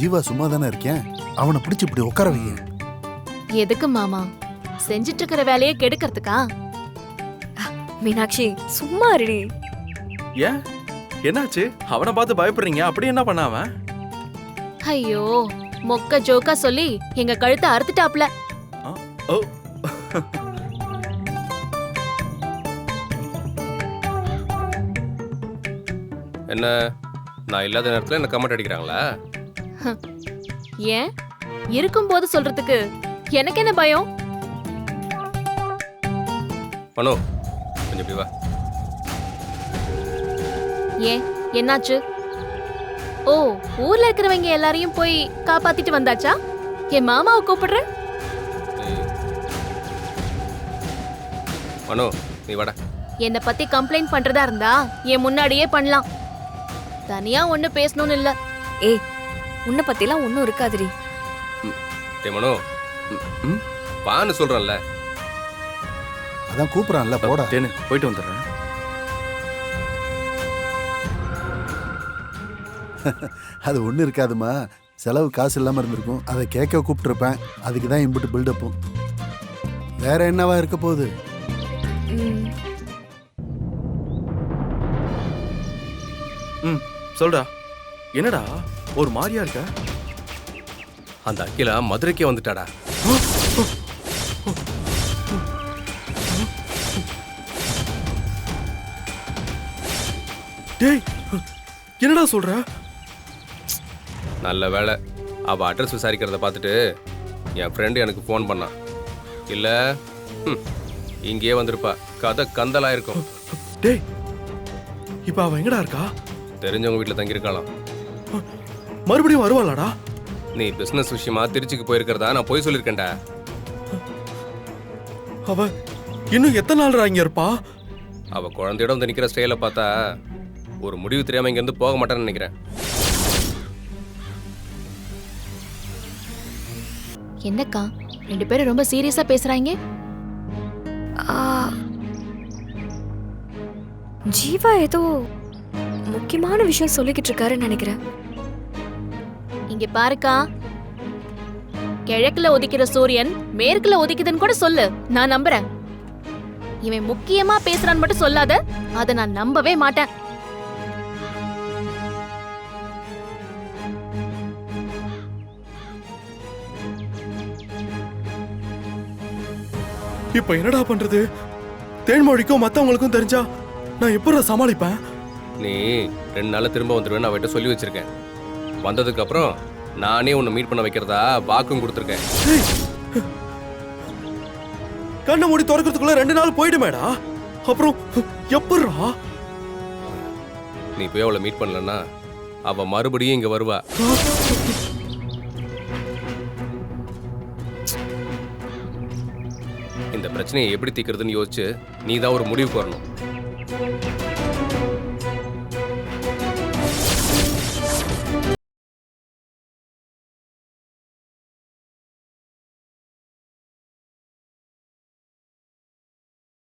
ஜீவா சும்மா தானே இருக்கேன், அவனை பிடிச்சு இப்படி உட்கார வைங்க. எதுக்கு மாமா? செஞ்சிட்டு இருக்கிற வேலையை கெடுக்கிறதுக்கா? மீனாட்சி சும்மா இருடி. ஏன் என்னாச்சு? அவனை பார்த்து பயப்படுறீங்க? அப்படி என்ன பண்ண அவன்? ஐயோ, மொக்க ஜோக்கா சொல்லி எங்க கழுத்தை அறுத்துட்டாப்ல. ஓ என்ன, நான் இல்லாத நேரத்துல என்ன கமெண்ட் அடிக்கிறாங்களா? ஏன் இருக்கும்போது சொல்றதுக்கு எனக்கு என்ன பயம்? மனோ, கொஞ்சம் இப்படி வா. ஏன் என்னாச்சு? ஓ, ஊர்ல இருக்கிறவங்க எல்லாரையும் போய் காப்பாத்திட்டு வந்தாச்சா? என் மாமாவை கூப்பிடுற? மனோ, நீ வாடா. என்னை பத்தி கம்ப்ளைண்ட் பண்றதா இருந்தா என் முன்னாடியே பண்ணலாம். தனியா ஒண்ணு பேசணும்னு இல்ல. ஏய், உன்னை பத்திலாம் ஒன்னும் இருக்காதுடி. டேய் மனோ, வான்னு சொல்றேன்ல. அதான் கூப்பிடறான்ல, போடா. தேனு போயிட்டு வந்துடுறேன். அது ஒண்ணு இருக்காதுமா, செலவு காசு இல்லாம இருந்திருக்கும், அதை கேட்க கூப்பிட்டுருப்பேன். அதுக்கு தான் இம்புட்டு பில்டப்பும். வேற என்னவா இருக்க போகுது? சொல்டா, என்னடா ஒரு மாதிரியா இருக்க? அந்த அகிலா மதுரைக்கே வந்துட்டாடா. டேய், என்னடா சொல்ற? நல்ல வேலை, அவ அட்ரஸ் விசாரிக்கிறத பார்த்துட்டு என் ஃப்ரெண்டு எனக்கு ஃபோன் பண்ணான். இல்ல இங்கேயே வந்திருப்பா, கதை கந்தலா இருக்கும். டேய், இப்ப அவன் எங்கடா இருக்கா? தெரிஞ்சவங்க வீட்டில் தங்கியிருக்கலாம். மறுபடியும் வருவாளாடா? நீ பிசினஸ் விஷயமா திருச்சிக்கு போயிருக்கிறதா நான் போய் சொல்லியிருக்கேன்டா. அவ இன்னும் எத்தனை நாள் இங்க இருப்பா? அவ குழந்தையோட வந்து நிக்கிற ஸ்டைல பார்த்தா ஒரு முடிவு தெரியாம இங்க இருந்து போக மாட்டேன்னு நினைக்கிறேன். என்னக்கா ரெண்டு பேரும் ரொம்ப சீரியஸா பேசுறாங்க? ஜீவா ஏதோ முக்கியமான விஷயம் சொல்லிக்கிட்டு இருக்காருன்னு நினைக்கிறேன். இங்க பாருக்கா, கிழக்குல உதிக்கிற சூரியன் மேற்குல உதிக்குதுன்னு கூட சொல்லு, நான் நம்புறேன். இவன் முக்கியமா பேசுறான்னு மட்டும் சொல்லாத, அத நான் நம்பவே மாட்டேன். இப்ப என்னடா பண்றது? தேன்மொழிக்கும் மத்தவங்களுக்கும் தெரிஞ்சா நான் எப்படா சமாளிப்பேன்? நீ 2 நாள்ல திரும்ப வந்துருவேன்னு அவட்ட சொல்லி வச்சிருக்கேன். வந்ததுக்கு அப்புறம் நானே உன்னை மீட் பண்ண வைக்கிறதா வாக்கும் கொடுத்துருக்கேன். கண்ணை மூடி திறக்கிறதுக்குள்ள 2 நாள் போயிடுமேடா. அப்புறம் எப்படா? நீ போய் அவளை மீட் பண்ணலன்னா அவ மறுபடியும் இங்க வருவா. இந்த பிரச்சனையை எப்படி தீர்க்கிறதுன்னு யோசிச்சு நீ தான் ஒரு முடிவுக்கு வரணும்.